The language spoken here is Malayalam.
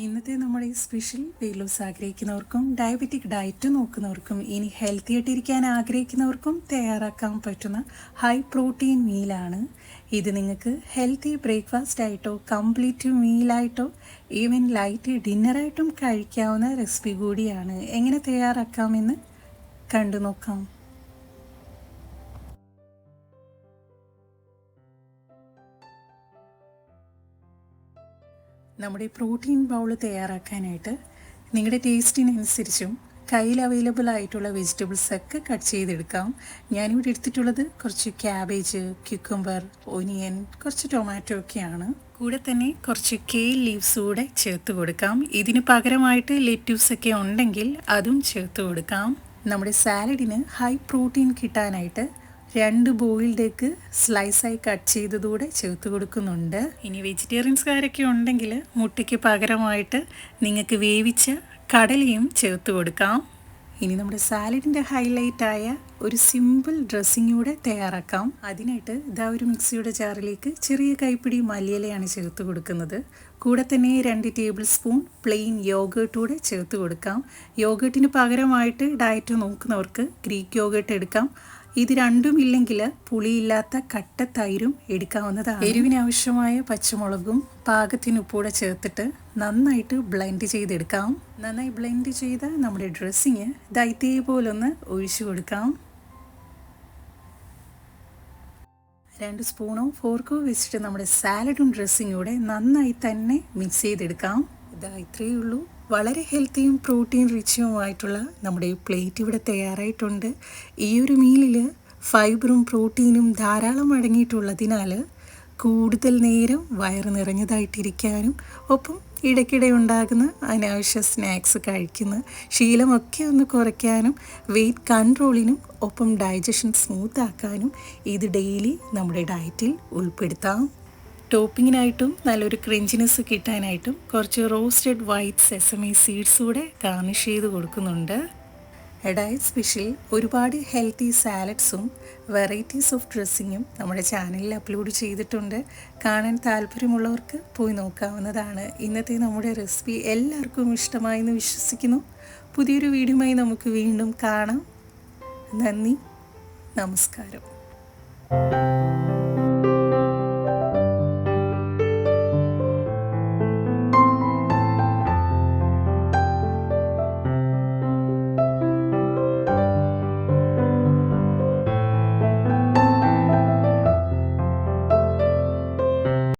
ഇന്നത്തെ നമ്മുടെ ഈ സ്പെഷ്യൽ വെയിറ്റ് ലോസ് ആഗ്രഹിക്കുന്നവർക്കും ഡയബറ്റിക് ഡയറ്റ് നോക്കുന്നവർക്കും ഇനി ഹെൽത്തി ആയിട്ടിരിക്കാൻ ആഗ്രഹിക്കുന്നവർക്കും തയ്യാറാക്കാൻ പറ്റുന്ന ഹൈ പ്രോട്ടീൻ മീലാണ് ഇത്. നിങ്ങൾക്ക് ഹെൽത്തി ബ്രേക്ക്ഫാസ്റ്റ് ആയിട്ടോ കംപ്ലീറ്റ് മീലായിട്ടോ ഈവൻ ലൈറ്റ് ഡിന്നറായിട്ടും കഴിക്കാവുന്ന റെസിപ്പി കൂടിയാണ്. എങ്ങനെ തയ്യാറാക്കാമെന്ന് കണ്ടു നോക്കാം. നമ്മുടെ പ്രോട്ടീൻ ബൗൾ തയ്യാറാക്കാനായിട്ട് നിങ്ങളുടെ ടേസ്റ്റിനനുസരിച്ചും കയ്യിൽ അവൈലബിൾ ആയിട്ടുള്ള വെജിറ്റബിൾസൊക്കെ കട്ട് ചെയ്തെടുക്കാം. ഞാനിവിടെ എടുത്തിട്ടുള്ളത് കുറച്ച് ക്യാബേജ്, ക്യുക്കംബർ, ഒനിയൻ, കുറച്ച് ടൊമാറ്റോ ഒക്കെയാണ്. കൂടെ തന്നെ കുറച്ച് കെയിൽ ലീവ്സ് കൂടെ ചേർത്ത് കൊടുക്കാം. ഇതിന് പകരമായിട്ട് ലെറ്റ്യൂസൊക്കെ ഉണ്ടെങ്കിൽ അതും ചേർത്ത് കൊടുക്കാം. നമ്മുടെ സാലഡിന് ഹൈ പ്രോട്ടീൻ കിട്ടാനായിട്ട് 2 ബോയിൽഡ് എഗ്ഗ് സ്ലൈസായി കട്ട് ചെയ്തതൂടെ ചേർത്ത് കൊടുക്കുന്നുണ്ട്. ഇനി വെജിറ്റേറിയൻസുകാരൊക്കെ ഉണ്ടെങ്കിൽ മുട്ടയ്ക്ക് പകരമായിട്ട് നിങ്ങൾക്ക് വേവിച്ച കടലയും ചേർത്ത് കൊടുക്കാം. ഇനി നമ്മുടെ സാലഡിൻ്റെ ഹൈലൈറ്റായ ഒരു സിമ്പിൾ ഡ്രസ്സിങ് കൂടെ തയ്യാറാക്കാം. അതിനായിട്ട് ഒരു മിക്സിയുടെ ജാറിലേക്ക് ചെറിയ കൈപ്പിടി മല്ലിയിലയാണ് ചേർത്ത് കൊടുക്കുന്നത്. കൂടെ തന്നെ 2 ടേബിൾ സ്പൂൺ പ്ലെയിൻ യോഗേർട്ട് കൂടെ ചേർത്ത് കൊടുക്കാം. യോഗേർട്ടിന് പകരമായിട്ട് ഡയറ്റ് നോക്കുന്നവർക്ക് ഗ്രീക്ക് യോഗേർട്ട് എടുക്കാം. ഇത് രണ്ടും ഇല്ലെങ്കിൽ പുളിയില്ലാത്ത കട്ട തൈരും എടുക്കാവുന്നതാണ്. എരിവിന് ആവശ്യമായ പച്ചമുളകും പാകത്തിന് ഉപ്പൂടെ ചേർത്തിട്ട് നന്നായിട്ട് ബ്ലെൻഡ് ചെയ്തെടുക്കാം. നന്നായി ബ്ലെൻഡ് ചെയ്ത നമ്മുടെ ഡ്രസ്സിങ് ഇതേപോലൊന്ന് ഒഴിച്ചു കൊടുക്കാം. 2 സ്പൂണോ ഫോർക്കോ വെച്ചിട്ട് നമ്മുടെ സാലഡും ഡ്രസ്സിങ്ങും കൂടെ നന്നായി തന്നെ മിക്സ് ചെയ്തെടുക്കാം. ഇത്രയേ ഉള്ളൂ. വളരെ ഹെൽത്തിയും പ്രോട്ടീൻ റിച്ചുമായിട്ടുള്ള നമ്മുടെ പ്ലേറ്റ് ഇവിടെ തയ്യാറായിട്ടുണ്ട്. ഈ ഒരു മീലിൽ ഫൈബറും പ്രോട്ടീനും ധാരാളം അടങ്ങിയിട്ടുള്ളതിനാൽ കൂടുതൽ നേരം വയറ് നിറഞ്ഞതായിട്ടിരിക്കാനും ഒപ്പം ഇടയ്ക്കിടെ ഉണ്ടാകുന്ന അനാവശ്യ സ്നാക്സ് കഴിക്കുന്ന ശീലമൊക്കെ ഒന്ന് കുറയ്ക്കാനും വെയിറ്റ് കൺട്രോളിനും ഒപ്പം ഡൈജഷൻ സ്മൂത്താക്കാനും ഇത് ഡെയിലി നമ്മുടെ ഡയറ്റിൽ ഉൾപ്പെടുത്താം. ടോപ്പിങ്ങിനായിട്ടും നല്ലൊരു ക്രഞ്ചിനെസ് കിട്ടാനായിട്ടും കുറച്ച് റോസ്റ്റഡ് വൈറ്റ് സെസമി സീഡ്സ് കൂടെ ഗാർണിഷ് ചെയ്ത് കൊടുക്കുന്നുണ്ട്. ഡയറ്റ് സ്പെഷ്യൽ ഒരുപാട് ഹെൽത്തി സാലഡ്സും വെറൈറ്റീസ് ഓഫ് ഡ്രസ്സിങ്ങും നമ്മുടെ ചാനലിൽ അപ്ലോഡ് ചെയ്തിട്ടുണ്ട്. കാണാൻ താല്പര്യമുള്ളവർക്ക് പോയി നോക്കാവുന്നതാണ്. ഇന്നത്തെ നമ്മുടെ റെസിപ്പി എല്ലാവർക്കും ഇഷ്ടമായി എന്ന് വിശ്വസിക്കുന്നു. പുതിയൊരു വീഡിയോയുമായി നമുക്ക് വീണ്ടും കാണാം. നന്ദി, നമസ്കാരം.